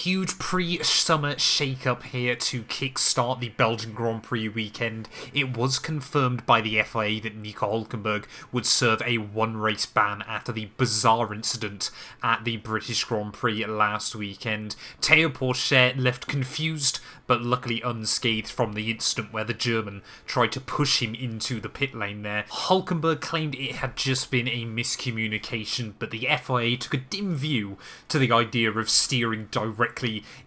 huge pre-summer shake-up here to kickstart the Belgian Grand Prix weekend. It was confirmed by the FIA that Nico Hülkenberg would serve a one-race ban after the bizarre incident at the British Grand Prix last weekend. Théo Pourchaire left confused, but luckily unscathed from the incident where the German tried to push him into the pit lane there. Hülkenberg claimed it had just been a miscommunication, but the FIA took a dim view to the idea of steering directly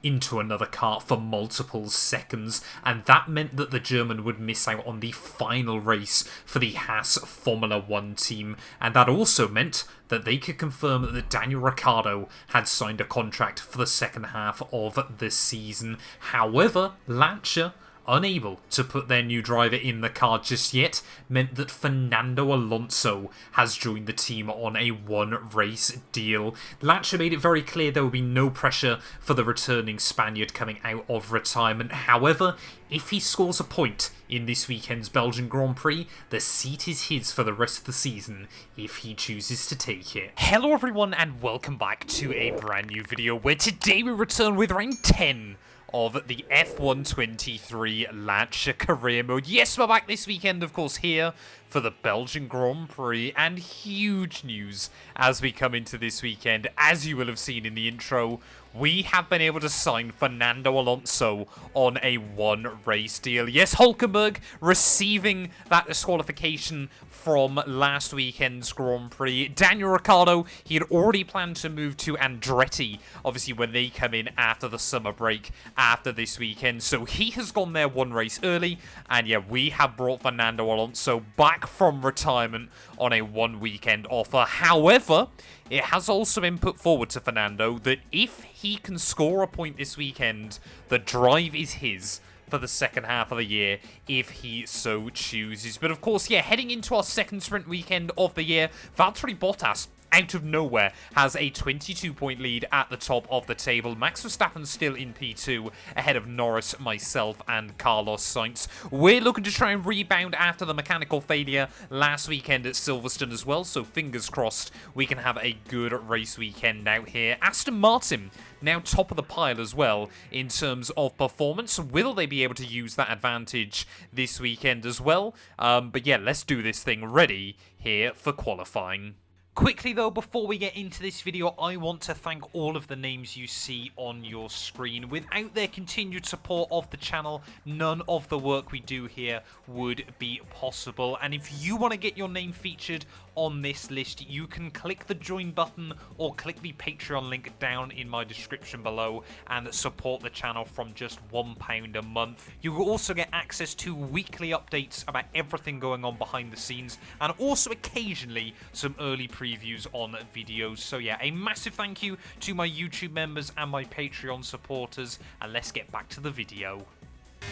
into another car for multiple seconds, and that meant that the German would miss out on the final race for the Haas Formula 1 team, and that also meant that they could confirm that Daniel Ricciardo had signed a contract for the second half of the season. However, Lancia, unable to put their new driver in the car just yet, meant that Fernando Alonso has joined the team on a one-race deal. Lancia made it very clear there will be no pressure for the returning Spaniard coming out of retirement. However, if he scores a point in this weekend's Belgian Grand Prix, the seat is his for the rest of the season if he chooses to take it. Hello everyone and welcome back to a brand new video where today we return with round 10 of the F123 Lancia career mode. Yes, we're back this weekend, of course, here for the Belgian Grand Prix, and huge news as we come into this weekend. As you will have seen in the intro, we have been able to sign Fernando Alonso on a one-race deal. Yes, Hülkenberg receiving that disqualification from last weekend's Grand Prix. Daniel Ricciardo, he had already planned to move to Andretti, obviously when they come in after the summer break after this weekend. So he has gone there one race early, and yeah, we have brought Fernando Alonso back from retirement on a one-weekend offer. However, it has also been put forward to Fernando that if he can score a point this weekend, the drive is his for the second half of the year if he so chooses. But of course, yeah, heading into our second sprint weekend of the year, Valtteri Bottas, out of nowhere, has a 22-point lead at the top of the table. Max Verstappen still in P2, ahead of Norris, myself, and Carlos Sainz. We're looking to try and rebound after the mechanical failure last weekend at Silverstone as well, so fingers crossed we can have a good race weekend out here. Aston Martin now top of the pile as well in terms of performance. Will they be able to use that advantage this weekend as well? But yeah, let's do this thing ready here for qualifying. Quickly though, before we get into this video, I want to thank all of the names you see on your screen. Without their continued support of the channel, none of the work we do here would be possible. And if you want to get your name featured on this list, you can click the join button or click the Patreon link down in my description below and support the channel from just £1 a month. You will also get access to weekly updates about everything going on behind the scenes, and also occasionally some early previews on videos. So yeah, a massive thank you to my YouTube members and my Patreon supporters, and let's get back to the video.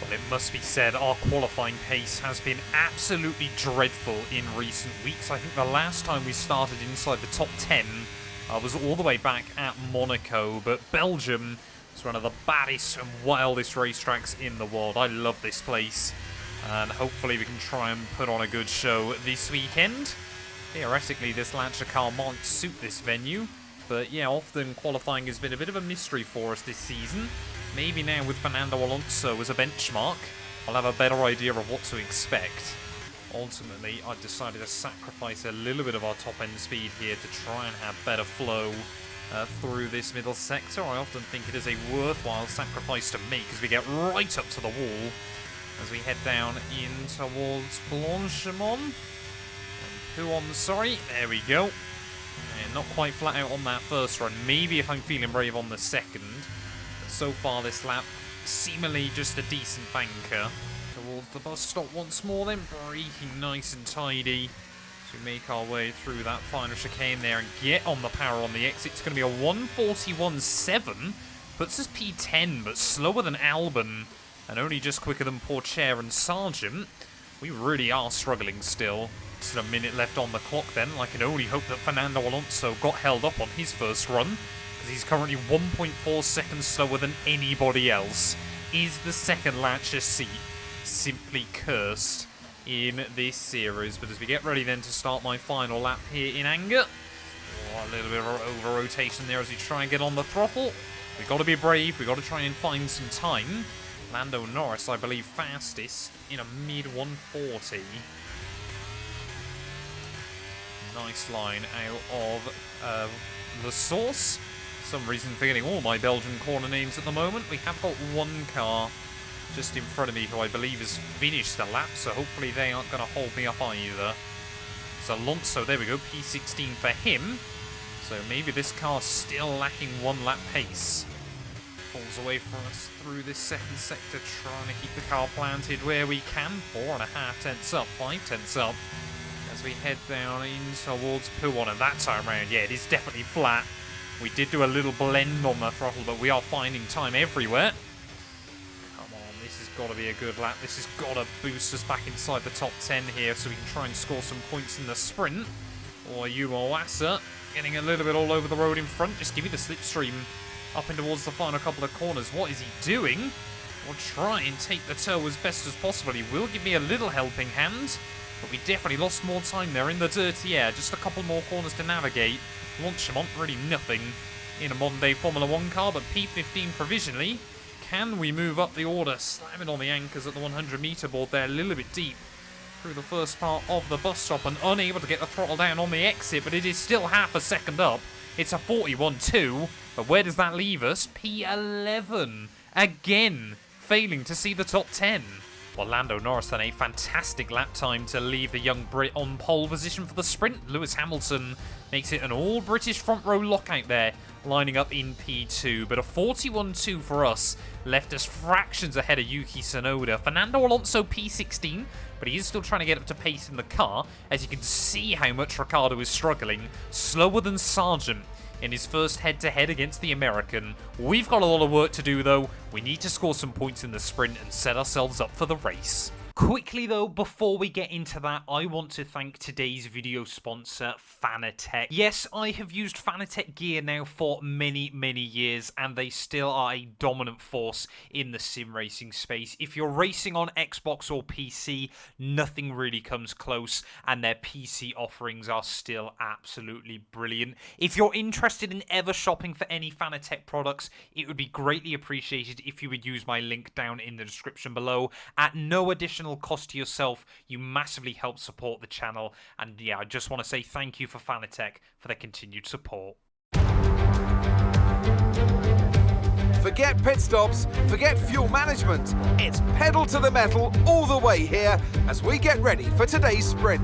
Well, it must be said, our qualifying pace has been absolutely dreadful in recent weeks. I think the last time we started inside the top 10 was all the way back at Monaco, but Belgium is one of the baddest and wildest racetracks in the world. I love this place, and hopefully we can try and put on a good show this weekend. Theoretically, this Lancia car might suit this venue, but yeah, often qualifying has been a bit of a mystery for us this season. Maybe now with Fernando Alonso as a benchmark, I'll have a better idea of what to expect. Ultimately, I've decided to sacrifice a little bit of our top-end speed here to try and have better flow through this middle sector. I often think it is a worthwhile sacrifice to make as we get right up to the wall as we head down in towards Blanchimont. Sorry, there we go. And not quite flat out on that first run. Maybe if I'm feeling brave on the second. But so far this lap, seemingly just a decent banker. Towards the bus stop once more then, braking nice and tidy. So we make our way through that final chicane there and get on the power on the exit. It's going to be a 1:41.7. Puts us P10, but slower than Albon. And only just quicker than Pourchaire and Sargent. We really are struggling still. Less than a minute left on the clock then. I can only hope that Fernando Alonso got held up on his first run, because he's currently 1.4 seconds slower than anybody else. Is the second Lancia seat simply cursed in this series? But as we get ready then to start my final lap here in anger, a little bit of over rotation there as we try and get on the throttle. We've got to be brave. We've got to try and find some time. Lando Norris, I believe, fastest in a mid-140. Nice line out of the source. For some reason forgetting all my Belgian corner names at the moment. We have got one car just in front of me who I believe has finished the lap, so hopefully they aren't going to hold me up either. So Alonso, there we go, P16 for him. So maybe this car's still lacking one lap pace. Falls away from us through this second sector, trying to keep the car planted where we can. 4.5 tenths up, 5 tenths up. As we head down in towards P1, and that time around, yeah, it is definitely flat. We did do a little blend on the throttle, but we are finding time everywhere. Come on, this has got to be a good lap. This has got to boost us back inside the top 10 here so we can try and score some points in the sprint. Or Yumo getting a little bit all over the road in front. Just give me the slipstream up and towards the final couple of corners. What is he doing? We'll try and take the toe as best as possible. He will give me a little helping hand. But we definitely lost more time there in the dirty air. Just a couple more corners to navigate. Launchemont, really nothing in a modern-day Formula 1 car, but P15 provisionally. Can we move up the order? Slamming on the anchors at the 100-metre board there, a little bit deep through the first part of the bus stop and unable to get the throttle down on the exit, but it is still half a second up. It's a 41.2, but where does that leave us? P11. Again, failing to see the top 10. Well, Lando Norris then a fantastic lap time to leave the young Brit on pole position for the sprint. Lewis Hamilton makes it an all-British front row lockout there, lining up in P2. But a 41.2 for us left us fractions ahead of Yuki Tsunoda. Fernando Alonso P16, but he is still trying to get up to pace in the car. As you can see how much Ricciardo is struggling. Slower than Sargent in his first head-to-head against the American. We've got a lot of work to do, though. We need to score some points in the sprint and set ourselves up for the race. Quickly though, before we get into that, I want to thank today's video sponsor, Fanatec. Yes, I have used Fanatec gear now for many years, and they still are a dominant force in the sim racing space. If you're racing on Xbox or PC, nothing really comes close, and their PC offerings are still absolutely brilliant. If you're interested in ever shopping for any Fanatec products, it would be greatly appreciated if you would use my link down in the description below. At no additional cost to yourself, you massively help support the channel, and yeah, I just want to say thank you for Fanatec for their continued support. Forget pit stops, forget fuel management. It's pedal to the metal all the way here as we get ready for today's sprint.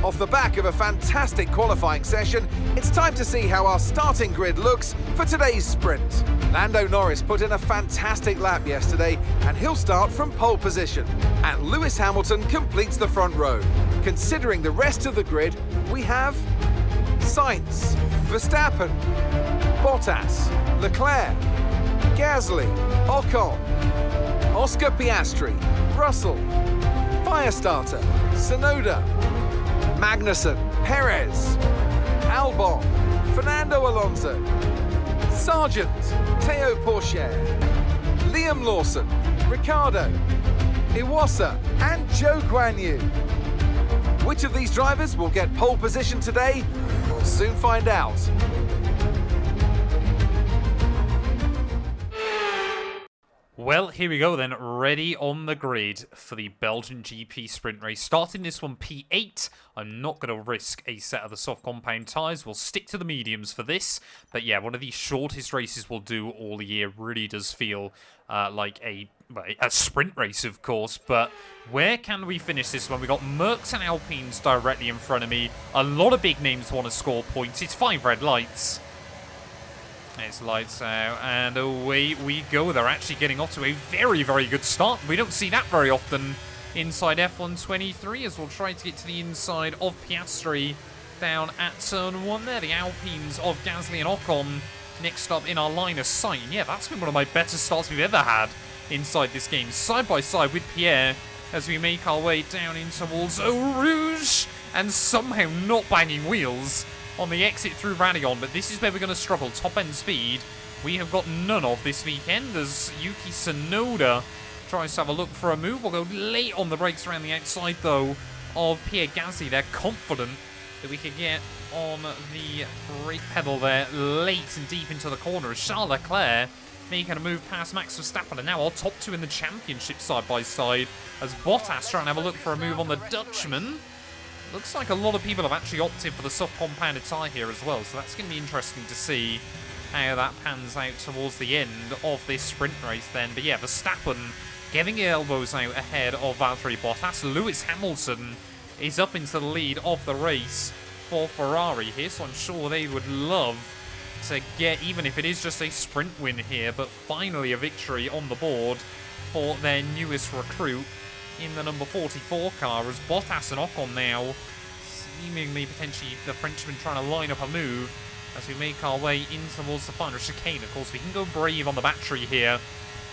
Off the back of a fantastic qualifying session, it's time to see how our starting grid looks for today's sprint. Lando Norris put in a fantastic lap yesterday, and he'll start from pole position. And Lewis Hamilton completes the front row. Considering the rest of the grid, we have Sainz, Verstappen, Bottas, Leclerc, Gasly, Ocon, Oscar Piastri, Russell, Firestarter, Tsunoda, Magnussen, Perez, Albon, Fernando Alonso, Sargent, Teo Pourchaire, Liam Lawson, Ricciardo, Iwasa, and Zhou Guanyu. Which of these drivers will get pole position today? We'll soon find out. Well, here we go then, ready on the grid for the Belgian GP sprint race. Starting this one P8, I'm not going to risk a set of the soft compound tyres. We'll stick to the mediums for this. But yeah, one of the shortest races we'll do all year. Really does feel like a sprint race, of course. But where can we finish this one? We've got Mercs and Alpines directly in front of me. A lot of big names want to score points. It's 5 red lights. It's lights out, and away we go. They're actually getting off to a very good start. We don't see that very often inside F123, as we'll try to get to the inside of Piastri down at turn 1 there. The Alpines of Gasly and Ocon next up in our line of sight. And yeah, that's been one of my better starts we've ever had inside this game. Side by side with Pierre as we make our way down in towards Eau Rouge, and somehow not banging wheels on the exit through Radion, but this is where we're going to struggle. Top-end speed we have got none of this weekend, as Yuki Tsunoda tries to have a look for a move. We'll go late on the brakes around the outside, though, of Pierre Gasly. They're confident that we could get on the brake pedal there late and deep into the corner as Charles Leclerc making a move past Max Verstappen, and now our top two in the championship side by side as Bottas trying to have a look for a move on the Dutchman. Looks like a lot of people have actually opted for the soft compounded tyre here as well, so that's going to be interesting to see how that pans out towards the end of this sprint race then. But yeah, Verstappen getting the elbows out ahead of Valtteri Bottas. Lewis Hamilton is up into the lead of the race for Ferrari here, so I'm sure they would love to get, even if it is just a sprint win here, but finally a victory on the board for their newest recruit in the number 44 car, as Bottas and Ocon now seemingly potentially the Frenchman trying to line up a move as we make our way in towards the final chicane. Of course, we can go brave on the battery here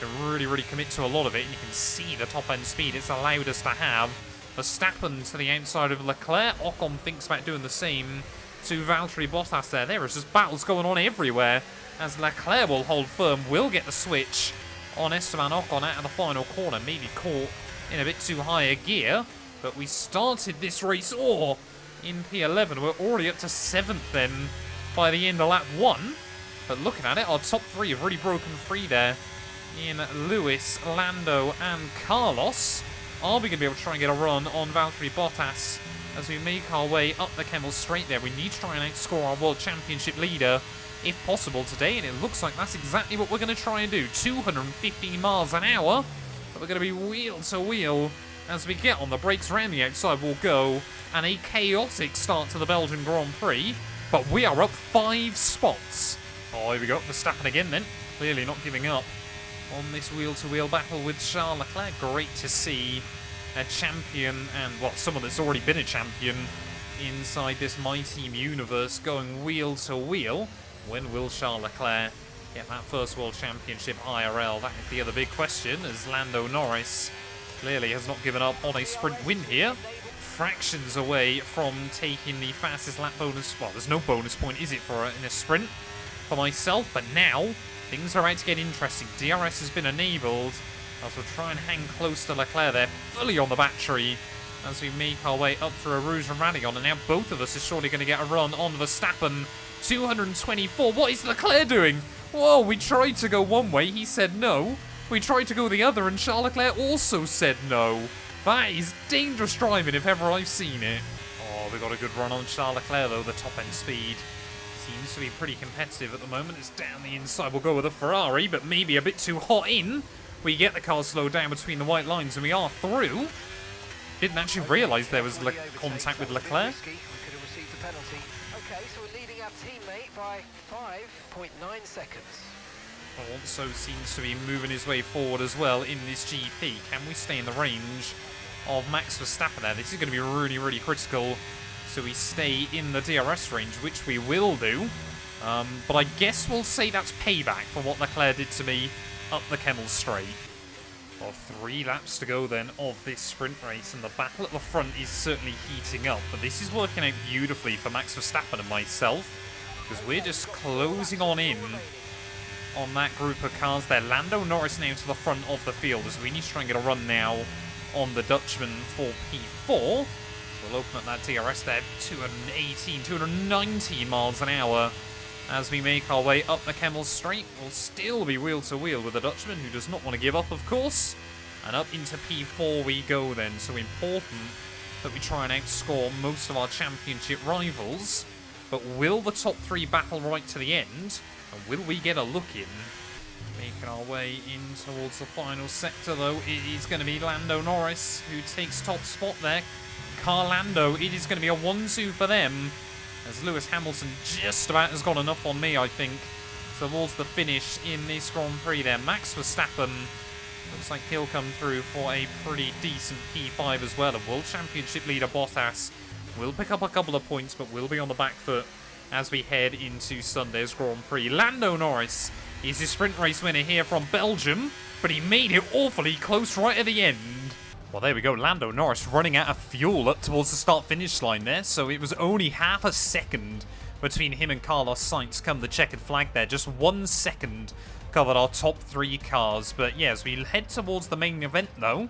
and really commit to a lot of it, and you can see the top end speed it's allowed us to have. Verstappen to the outside of Leclerc. Ocon thinks about doing the same to Valtteri Bottas there. There is just battles going on everywhere as Leclerc will hold firm, will get the switch on Esteban Ocon out of the final corner, maybe caught in a bit too high a gear, but we started this race in P11. We're already up to 7th then by the end of lap 1, but looking at it, our top 3 have really broken free there in Lewis, Lando and Carlos. Are we going to be able to try and get a run on Valtteri Bottas as we make our way up the Kemmel Straight there? We need to try and outscore our World Championship leader if possible today, and it looks like that's exactly what we're going to try and do. 215 miles an hour. But we're going to be wheel to wheel as we get on. The brakes around the outside will go, and a chaotic start to the Belgian Grand Prix. But we are up 5 spots. Oh, here we go. Verstappen again then. Clearly not giving up on this wheel-to-wheel battle with Charles Leclerc. Great to see a champion, and well, someone that's already been a champion inside this My Team universe going wheel-to-wheel. When will Charles Leclerc get that first World Championship IRL? That is the other big question, as Lando Norris clearly has not given up on a sprint win here. Fractions away from taking the fastest lap bonus. Well, there's no bonus point, is it, in a sprint for myself? But now, things are about to get interesting. DRS has been enabled as we'll try and hang close to Leclerc there, fully on the battery, as we make our way up through a Rouge and Radion. And now both of us are surely going to get a run on Verstappen. 224. What is Leclerc doing? Whoa, we tried to go one way, he said no. We tried to go the other, and Charles Leclerc also said no. That is dangerous driving if ever I've seen it. Oh, we got a good run on Charles Leclerc though. The top end speed seems to be pretty competitive at the moment. It's down the inside. We'll go with a Ferrari, but maybe a bit too hot in. We get the car slowed down between the white lines, and we are through. Didn't actually realise there was contact with Leclerc. Okay, so we're leading our teammate by 5.9 seconds. Alonso seems to be moving his way forward as well in this GP. Can we stay in the range of Max Verstappen there? This is going to be really critical, so we stay in the DRS range, which we will do. But I guess we'll say that's payback for what Leclerc did to me up the Kemmel Straight. Well, 3 laps to go then of this sprint race, and the battle at the front is certainly heating up. But this is working out beautifully for Max Verstappen and myself, because we're just closing on in on that group of cars there. Lando Norris now to the front of the field, as we need to try and get a run now on the Dutchman for P4. So we'll open up that DRS there, 218, 219 miles an hour. As we make our way up the Kemmel Straight, we'll still be wheel-to-wheel with the Dutchman, who does not want to give up, of course. And up into P4 we go then, so important that we try and outscore most of our championship rivals. But will the top 3 battle right to the end? And will we get a look in? Making our way in towards the final sector, though, it is going to be Lando Norris who takes top spot there. Lando, it is going to be a 1-2 for them, as Lewis Hamilton just about has got enough on me, I think, towards the finish in this Grand Prix there. Max Verstappen looks like he'll come through for a pretty decent P5 as well. The World Championship leader Bottas will pick up a couple of points, but will be on the back foot as we head into Sunday's Grand Prix. Lando Norris is his sprint race winner here from Belgium, but he made it awfully close right at the end. Well, there we go. Lando Norris running out of fuel up towards the start-finish line there, so it was only half a second between him and Carlos Sainz come the checkered flag there. Just 1 second covered our top 3 cars. But yeah, as we head towards the main event, though,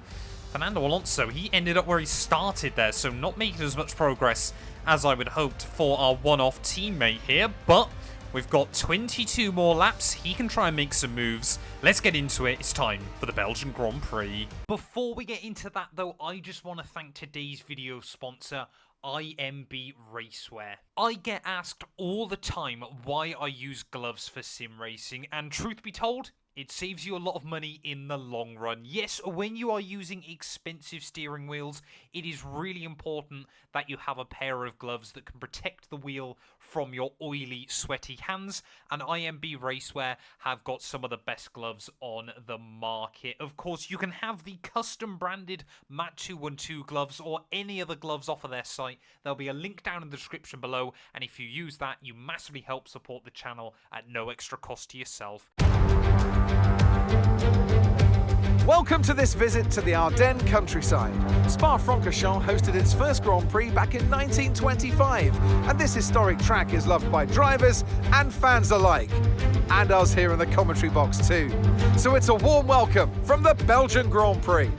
Fernando Alonso, he ended up where he started there, so not making as much progress as I would hoped for our one-off teammate here, but we've got 22 more laps. He can try and make some moves. Let's get into it. It's time for the Belgian Grand Prix. Before we get into that, though, I just want to thank today's video sponsor, IMB Racewear. I get asked all the time why I use gloves for sim racing, and truth be told, it saves you a lot of money in the long run. Yes, when you are using expensive steering wheels, it is really important that you have a pair of gloves that can protect the wheel from your oily, sweaty hands, and IMB Racewear have got some of the best gloves on the market. Of course, you can have the custom branded Matt 212 gloves or any other gloves off of their site. There'll be a link down in the description below, and if you use that, you massively help support the channel at no extra cost to yourself. Welcome to this visit to the Ardennes countryside. Spa-Francorchamps hosted its first Grand Prix back in 1925, and this historic track is loved by drivers and fans alike, and us here in the commentary box too. So it's a warm welcome from the Belgian Grand Prix.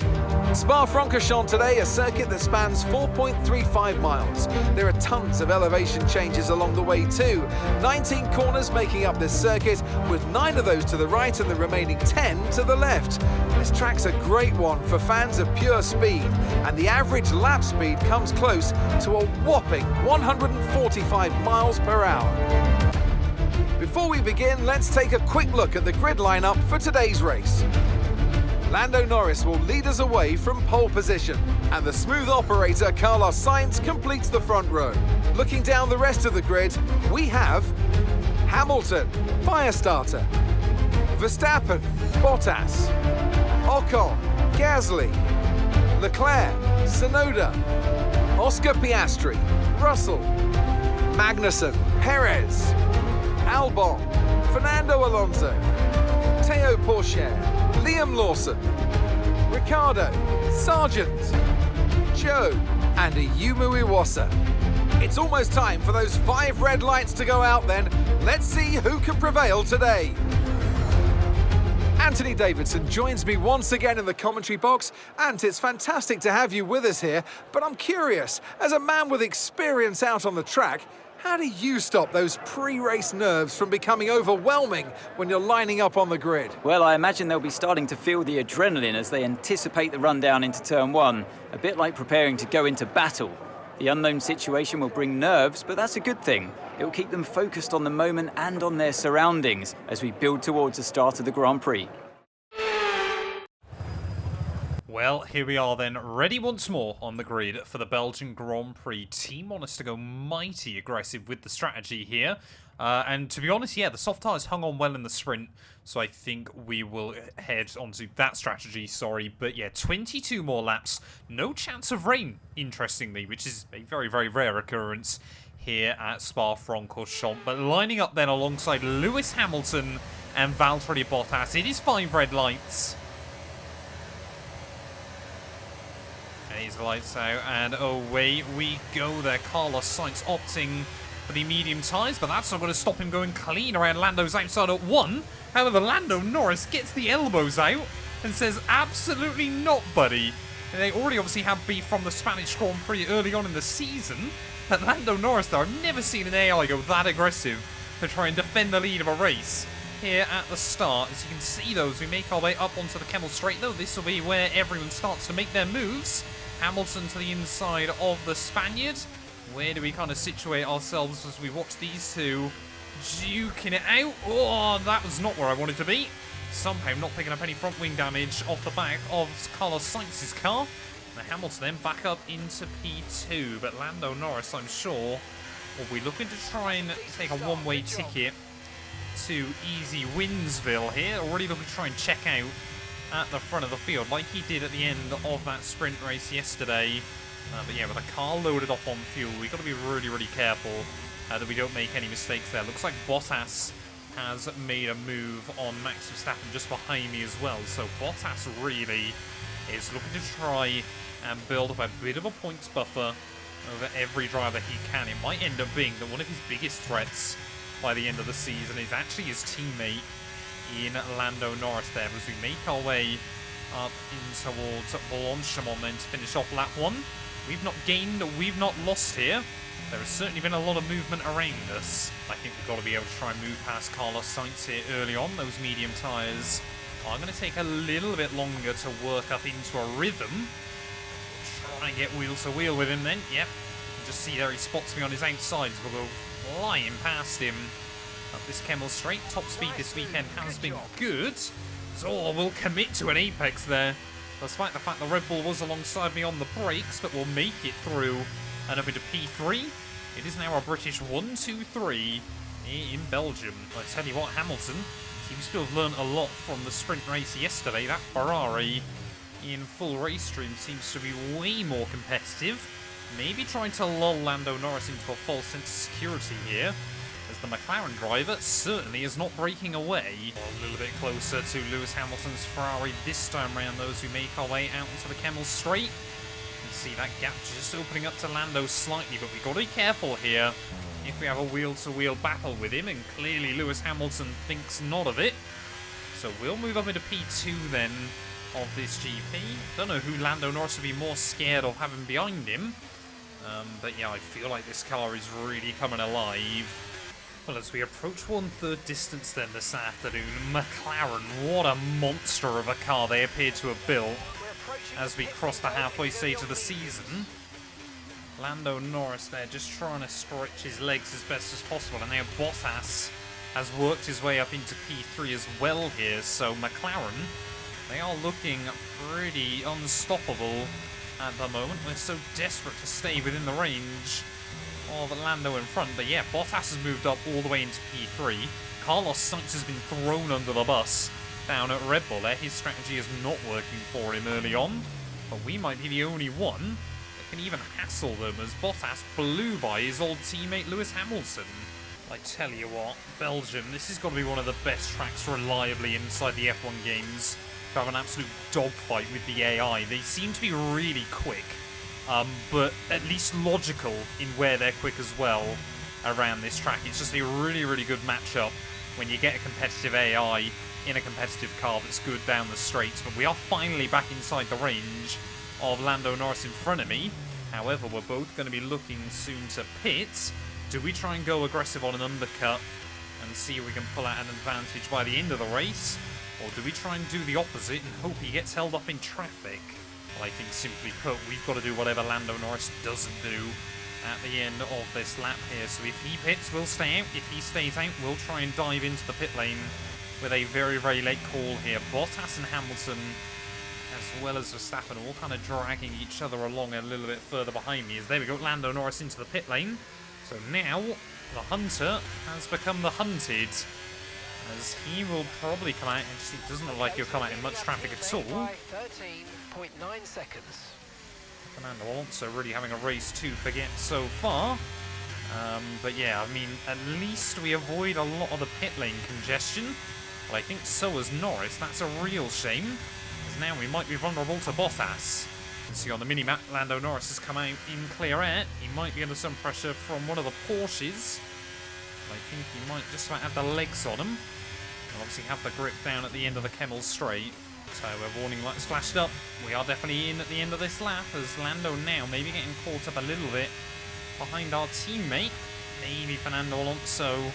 Spa-Francorchamps today, a circuit that spans 4.35 miles. There are tons of elevation changes along the way too. 19 corners making up this circuit, with 9 of those to the right and the remaining 10 to the left. This track's a great one for fans of pure speed, and the average lap speed comes close to a whopping 145 miles per hour. Before we begin, let's take a quick look at the grid lineup for today's race. Lando Norris will lead us away from pole position, and the smooth operator Carlos Sainz completes the front row. Looking down the rest of the grid, we have Hamilton, Firestarter, Verstappen, Bottas, Ocon, Gasly, Leclerc, Tsunoda, Oscar Piastri, Russell, Magnussen, Perez, Albon, Fernando Alonso, Théo Pourchaire, Liam Lawson, Ricciardo, Sargent, Joe, and Ayumu Iwasa. It's almost time for those 5 red lights to go out then. Let's see who can prevail today. Anthony Davidson joins me once again in the commentary box, and it's fantastic to have you with us here, but I'm curious, as a man with experience out on the track, how do you stop those pre-race nerves from becoming overwhelming when you're lining up on the grid? Well, I imagine they'll be starting to feel the adrenaline as they anticipate the run down into turn 1, a bit like preparing to go into battle. The unknown situation will bring nerves, but that's a good thing. It will keep them focused on the moment and on their surroundings as we build towards the start of the Grand Prix. Well, here we are then, ready once more on the grid for the Belgian Grand Prix. Team want us to go mighty aggressive with the strategy here. And to be honest, yeah, the soft tyres hung on well in the sprint, so I think we will head onto that strategy, sorry. But yeah, 22 more laps, no chance of rain, interestingly, which is a very, very rare occurrence here at Spa-Francorchamps. But lining up then alongside Lewis Hamilton and Valtteri Bottas, it is 5 red lights. And he's the lights out, and away we go there. Carlos Sainz opting for the medium tyres, but that's not going to stop him going clean around Lando's outside at 1. However, Lando Norris gets the elbows out and says, absolutely not, buddy. And they already obviously have beef from the Spanish Grand Prix early on in the season. But Lando Norris, though, I've never seen an AI go that aggressive to try and defend the lead of a race here at the start. As you can see, though, as we make our way up onto the Kemmel Straight, though, this will be where everyone starts to make their moves. Hamilton to the inside of the Spaniard. Where do we kind of situate ourselves as we watch these two duking it out? Oh, that was not where I wanted to be. Somehow not picking up any front wing damage off the back of Carlos Sainz's car. And Hamilton then back up into P2. But Lando Norris, I'm sure, will be looking to try and take a one-way ticket to easy Winsville here. Already looking to try and check out at the front of the field, like he did at the end of that sprint race yesterday. But yeah, with a car loaded up on fuel, we've got to be really, really careful that we don't make any mistakes there. Looks like Bottas has made a move on Max Verstappen just behind me as well. So Bottas really is looking to try and build up a bit of a points buffer over every driver he can. It might end up being that one of his biggest threats by the end of the season is actually his teammate in Lando Norris there, as we make our way up in towards Alonso then to finish off lap 1. We've not gained, we've not lost here. There has certainly been a lot of movement around us. I think we've got to be able to try and move past Carlos Sainz here early on. Those medium tyres are going to take a little bit longer to work up into a rhythm. We'll try and get wheel to wheel with him then. Yep. You can just see there he spots me on his outsides. We'll go flying past him up this Kemmel straight. Top speed this weekend has been good. So we'll commit to an apex there. Despite the fact the Red Bull was alongside me on the brakes, but we'll make it through and up into P3. It is now a British 1-2-3 in Belgium. I tell you what, Hamilton seems to have learned a lot from the sprint race yesterday. That Ferrari in full race stream seems to be way more competitive. Maybe trying to lull Lando Norris into a false sense of security here, as the McLaren driver certainly is not breaking away. A little bit closer to Lewis Hamilton's Ferrari this time round, those who make our way out into the Kemmel straight. See that gap just opening up to Lando slightly, but we've got to be careful here if we have a wheel-to-wheel battle with him, and clearly Lewis Hamilton thinks not of it. So we'll move up into P2 then of this GP. Don't know who Lando Norris would be more scared of having behind him, but yeah, I feel like this car is really coming alive. Well, as we approach 1/3 distance then this afternoon, McLaren, what a monster of a car they appear to have built. As we cross the halfway stage of the season, Lando Norris there just trying to stretch his legs as best as possible, and now Bottas has worked his way up into P3 as well here, so McLaren, they are looking pretty unstoppable at the moment. We're so desperate to stay within the range of Lando in front, but yeah, Bottas has moved up all the way into P3. Carlos Sainz has been thrown under the bus down at Red Bull there. His strategy is not working for him early on, but we might be the only one that can even hassle them, as Bottas blew by his old teammate Lewis Hamilton. I tell you what, Belgium, this has got to be one of the best tracks reliably inside the F1 games to have an absolute dogfight with the AI. They seem to be really quick, but at least logical in where they're quick as well around this track. It's just a really, really good matchup when you get a competitive AI in a competitive car that's good down the straights. But we are finally back inside the range of Lando Norris in front of me. However, we're both going to be looking soon to pit. Do we try and go aggressive on an undercut and see if we can pull out an advantage by the end of the race? Or do we try and do the opposite and hope he gets held up in traffic? Well, I think simply put, we've got to do whatever Lando Norris doesn't do at the end of this lap here. So if he pits, we'll stay out. If he stays out, we'll try and dive into the pit lane with a very, very late call here. Bottas and Hamilton, as well as Verstappen, all kind of dragging each other along a little bit further behind me. As there we go, Lando Norris into the pit lane. So now the hunter has become the hunted, as he will probably come out. Actually, it doesn't look like he'll come out in much traffic at all. 13.9 seconds. Fernando Alonso really having a race to forget so far. But yeah, I mean, at least we avoid a lot of the pit lane congestion. But I think so has Norris. That's a real shame, as now we might be vulnerable to Bottas. You can see on the mini-map, Lando Norris has come out in clear air. He might be under some pressure from one of the Porsches. I think he might just about have the legs on him. And obviously have the grip down at the end of the Kemmel straight. So our warning lights flashed up. We are definitely in at the end of this lap, as Lando now maybe getting caught up a little bit behind our teammate. Maybe Fernando Alonso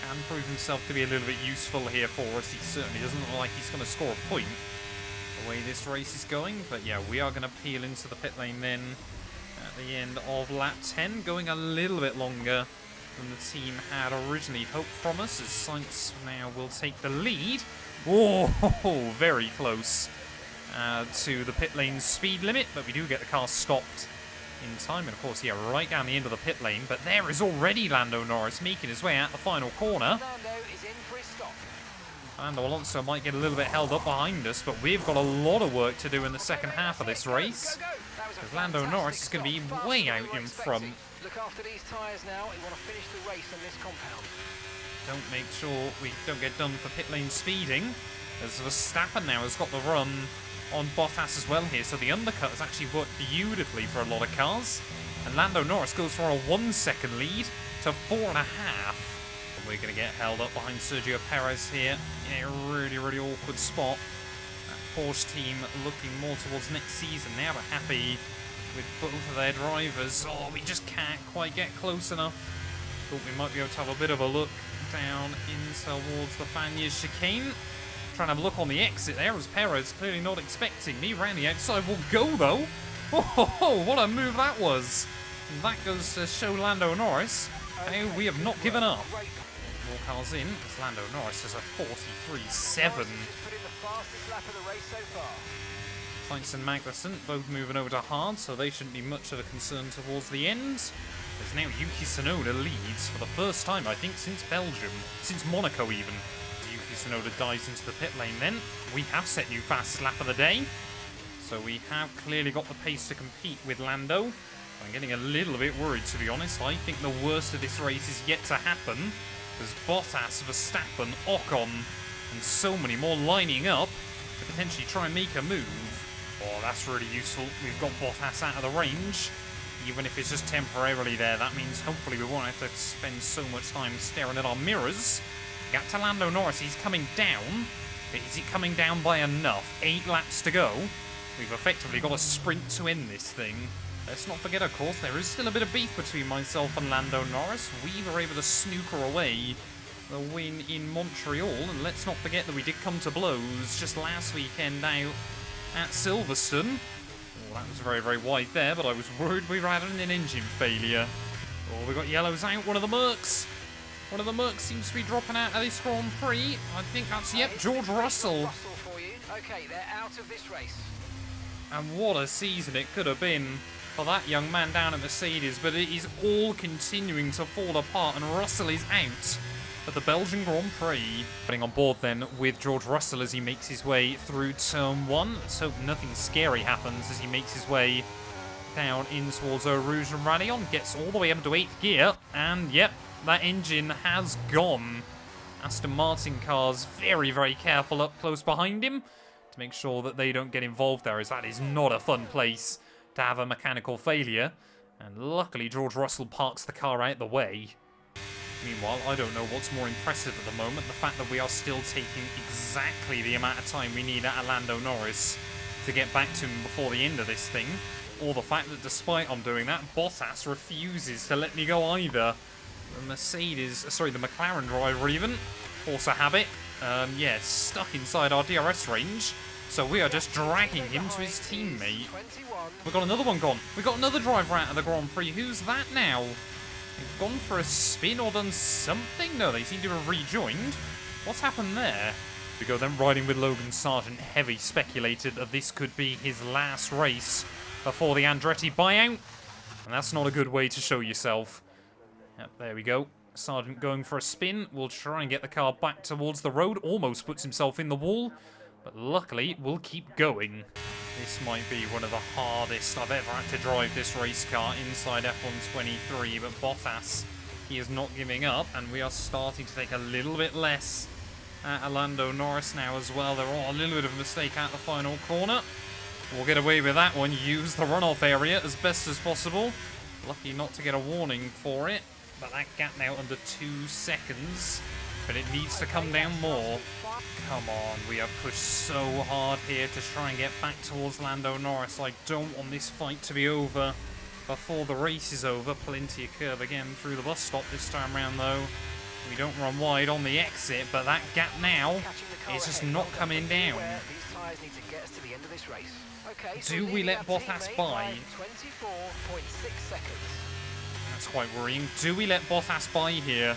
can prove himself to be a little bit useful here for us. He certainly doesn't look like he's going to score a point the way this race is going. But yeah, we are going to peel into the pit lane then at the end of lap 10, going a little bit longer than the team had originally hoped from us, as Sainz now will take the lead. Oh, very close to the pit lane speed limit, but we do get the car stopped in time, and of course, yeah, right down the end of the pit lane. But there is already Lando Norris making his way out the final corner. Fernando is in for his stop. Lando Alonso might get a little bit held up behind us, but we've got a lot of work to do in the second half of this race, because Lando Norris is going to be way out in front. Look after these tyres now. You want to finish the race on this compound. Don't make sure we don't get done for pit lane speeding, as Verstappen now has got the run on Bottas as well here, so the undercut has actually worked beautifully for a lot of cars, and Lando Norris goes for a 1 second lead to 4.5, and we're going to get held up behind Sergio Perez here in a really, really awkward spot at Porsche team looking more towards next season now, but happy with both of their drivers. Oh, we just can't quite get close enough. Thought we might be able to have a bit of a look down in towards the Fanyas chicane. Trying to have a look on the exit there, as Perez clearly not expecting me. Round the outside will go, though. Oh, what a move that was. And that goes to show Lando Norris how we have not given up. More cars in, as Lando Norris has a 43.7. Sainz and Magnussen both moving over to hard, so they shouldn't be much of a concern towards the end. As now Yuki Tsunoda leads for the first time, I think, since Belgium, since Monaco even. Yuki Tsunoda dives into the pit lane then. We have set new fast lap of the day, so we have clearly got the pace to compete with Lando. I'm getting a little bit worried, to be honest. I think the worst of this race is yet to happen. There's Bottas, Verstappen, Ocon, and so many more lining up to potentially try and make a move. Oh, that's really useful. We've got Bottas out of the range. Even if it's just temporarily there, that means hopefully we won't have to spend so much time staring at our mirrors. Gap to Lando Norris, he's coming down. But is he coming down by enough? 8 laps to go. We've effectively got a sprint to end this thing. Let's not forget, of course, there is still a bit of beef between myself and Lando Norris. We were able to snooker away the win in Montreal, and let's not forget that we did come to blows just last weekend out at Silverstone. Oh, that was very, very wide there, but I was worried we were having an engine failure. Oh, we got yellows out. One of the Mercs. One of the Mercs seems to be dropping out of this Grand Prix. I think that's, yep, George Russell. Okay, they're out of this race. And what a season it could have been for that young man down at Mercedes, but it is all continuing to fall apart, and Russell is out at the Belgian Grand Prix. Getting on board then with George Russell as he makes his way through turn 1. Let's hope nothing scary happens as he makes his way down in towards Eau Rouge and Radion. Gets all the way up into 8th gear, and yep, that engine has gone. Aston Martin cars very, very careful up close behind him to make sure that they don't get involved there, as that is not a fun place to have a mechanical failure. And luckily George Russell parks the car out the way. Meanwhile, I don't know what's more impressive at the moment, the fact that we are still taking exactly the amount of time we need at Lando Norris to get back to him before the end of this thing, or the fact that despite I'm doing that, Bottas refuses to let me go either. The McLaren driver even, force a habit, yeah, stuck inside our DRS range, so we are just dragging him to his teammate. We've got another one gone. We've got another driver out of the Grand Prix. Who's that now? They've gone for a spin or done something? No, they seem to have rejoined. What's happened there? We go then riding with Logan Sargent. Heavy speculated that this could be his last race before the Andretti buyout. And that's not a good way to show yourself. Yep, there we go. Sargent going for a spin. We'll try and get the car back towards the road. Almost puts himself in the wall. But luckily, we'll keep going. This might be one of the hardest I've ever had to drive this race car inside F1 23, but Bottas, he is not giving up, and we are starting to take a little bit less at Lando Norris now as well. There are a little bit of a mistake at the final corner. We'll get away with that one, use the runoff area as best as possible. Lucky not to get a warning for it, but that gap now under 2 seconds. But it needs to come down more. Come on, we are pushed so hard here to try and get back towards Lando Norris. I don't want this fight to be over before the race is over. Plenty of curve again through the bus stop this time around though. We don't run wide on the exit, but that gap now is just not coming down. Do we let Bottas by? 24.6 seconds. That's quite worrying. Do we let Bottas by here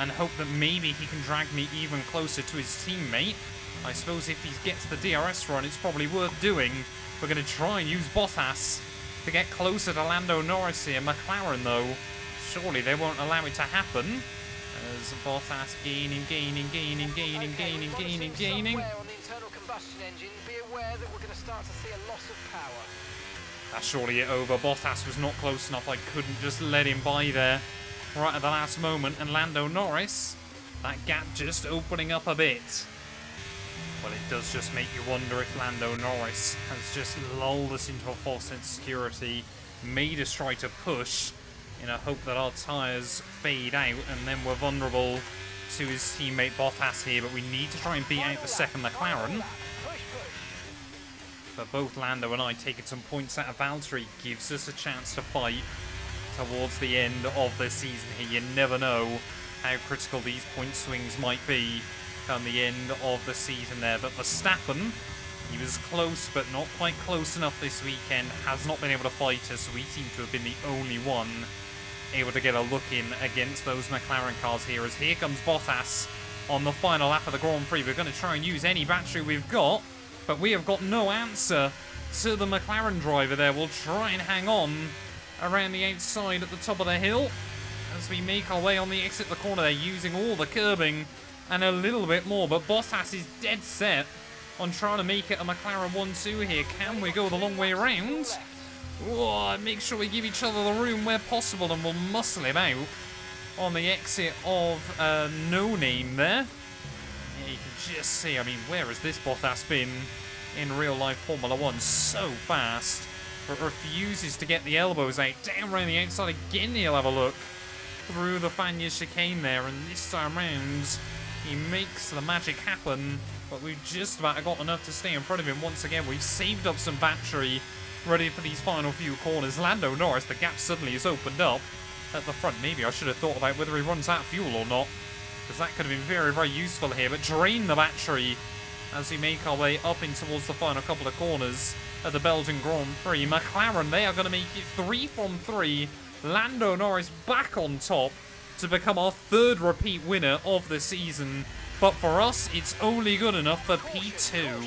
and hope that maybe he can drag me even closer to his teammate? I suppose if he gets the DRS run, it's probably worth doing. We're going to try and use Bottas to get closer to Lando Norris here. McLaren, though, surely they won't allow it to happen. As Bottas gaining. That's surely it over. Bottas was not close enough. I couldn't just let him by there right at the last moment. And Lando Norris, that gap just opening up a bit. Well, it does just make you wonder if Lando Norris has just lulled us into a false sense of security, made us try to push in a hope that our tyres fade out and then we're vulnerable to his teammate Bottas here. But we need to try and beat out the second McLaren. But both Lando and I taking some points out of Valtteri gives us a chance to fight towards the end of the season here. You never know how critical these point swings might be come the end of the season there. But Verstappen, he was close but not quite close enough this weekend. Has not been able to fight us, so we seem to have been the only one able to get a look in against those McLaren cars here. As here comes Bottas on the final lap of the Grand Prix. We're going to try and use any battery we've got, but we have got no answer to the McLaren driver there. We'll try and hang on around the outside at the top of the hill as we make our way on the exit of the corner there, using all the curbing and a little bit more. But Bottas is dead set on trying to make it a McLaren 1-2 here. Can we go the long way around? Oh, make sure we give each other the room where possible, and we'll muscle him out on the exit of No Name there. Yeah, you can just see, I mean, where has this Bottas been in real life Formula 1? So fast, but refuses to get the elbows out. Down around the outside again, he'll have a look through the Fanya chicane there, and this time round he makes the magic happen, but we've just about got enough to stay in front of him once again. We've saved up some battery, ready for these final few corners. Lando Norris, the gap suddenly is opened up at the front. Maybe I should have thought about whether he runs out of fuel or not, because that could have been very, very useful here. But drain the battery as we make our way up in towards the final couple of corners at the Belgian Grand Prix. McLaren, they are going to make it 3 from 3. Lando Norris back on top to become our third repeat winner of the season. But for us, it's only good enough for P2.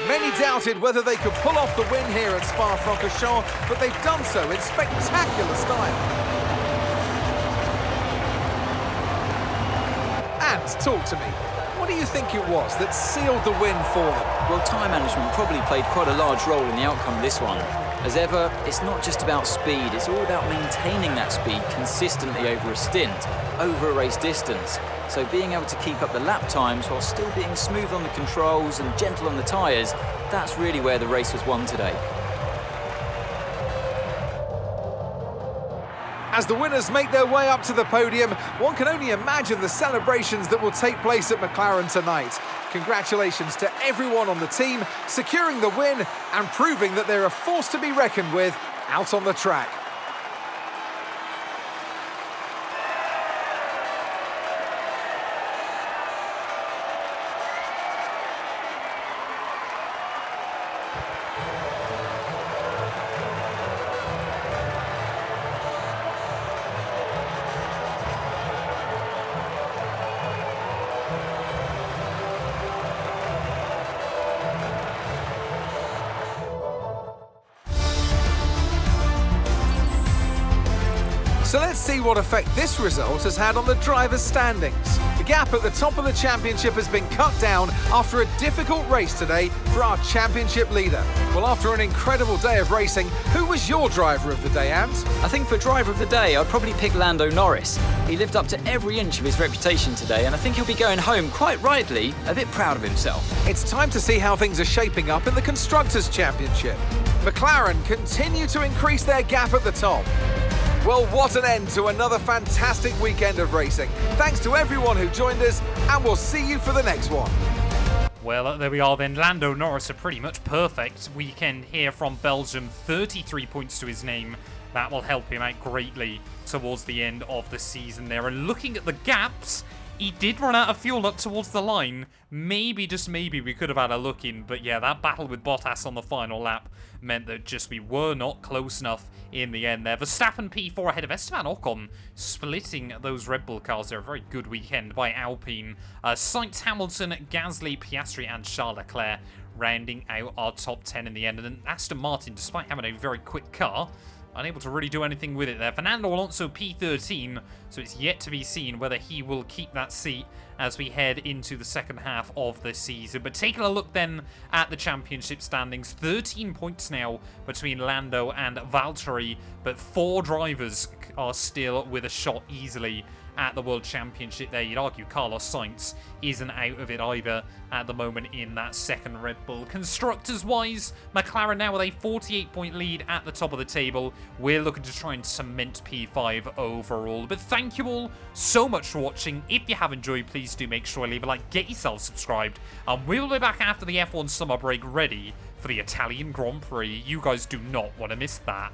Many doubted whether they could pull off the win here at Spa-Francorchamps, but they've done so in spectacular style. And talk to me, what do you think it was that sealed the win for them? Well, time management probably played quite a large role in the outcome of this one. As ever, it's not just about speed, it's all about maintaining that speed consistently over a stint, over a race distance. So being able to keep up the lap times while still being smooth on the controls and gentle on the tyres, that's really where the race was won today. As the winners make their way up to the podium, one can only imagine the celebrations that will take place at McLaren tonight. Congratulations to everyone on the team, securing the win and proving that they're a force to be reckoned with out on the track. So let's see what effect this result has had on the drivers' standings. The gap at the top of the championship has been cut down after a difficult race today for our championship leader. Well, after an incredible day of racing, who was your driver of the day, Ant? I think for driver of the day, I'd probably pick Lando Norris. He lived up to every inch of his reputation today, and I think he'll be going home, quite rightly, a bit proud of himself. It's time to see how things are shaping up in the Constructors' Championship. McLaren continue to increase their gap at the top. Well, what an end to another fantastic weekend of racing. Thanks to everyone who joined us, and we'll see you for the next one. Well, there we are then. Lando Norris, a pretty much perfect weekend here from Belgium. 33 points to his name. That will help him out greatly towards the end of the season there. And looking at the gaps, he did run out of fuel up towards the line. Maybe, just maybe, we could have had a look in. But yeah, that battle with Bottas on the final lap meant that just we were not close enough in the end there. Verstappen P4 ahead of Esteban Ocon, splitting those Red Bull cars there. A very good weekend by Alpine. Sainz, Hamilton, Gasly, Piastri and Charles Leclerc rounding out our top 10 in the end. And then Aston Martin, despite having a very quick car, unable to really do anything with it there. Fernando Alonso P13, so it's yet to be seen whether he will keep that seat as we head into the second half of the season. But taking a look then at the championship standings, 13 points now between Lando and Valtteri, but 4 drivers are still with a shot easily at the World Championship there. You'd argue Carlos Sainz isn't out of it either at the moment in that second Red Bull. Constructors-wise, McLaren now with a 48-point lead at the top of the table. We're looking to try and cement P5 overall. But thank you all so much for watching. If you have enjoyed, please do make sure to leave a like, get yourself subscribed, and we'll be back after the F1 summer break ready for the Italian Grand Prix. You guys do not want to miss that.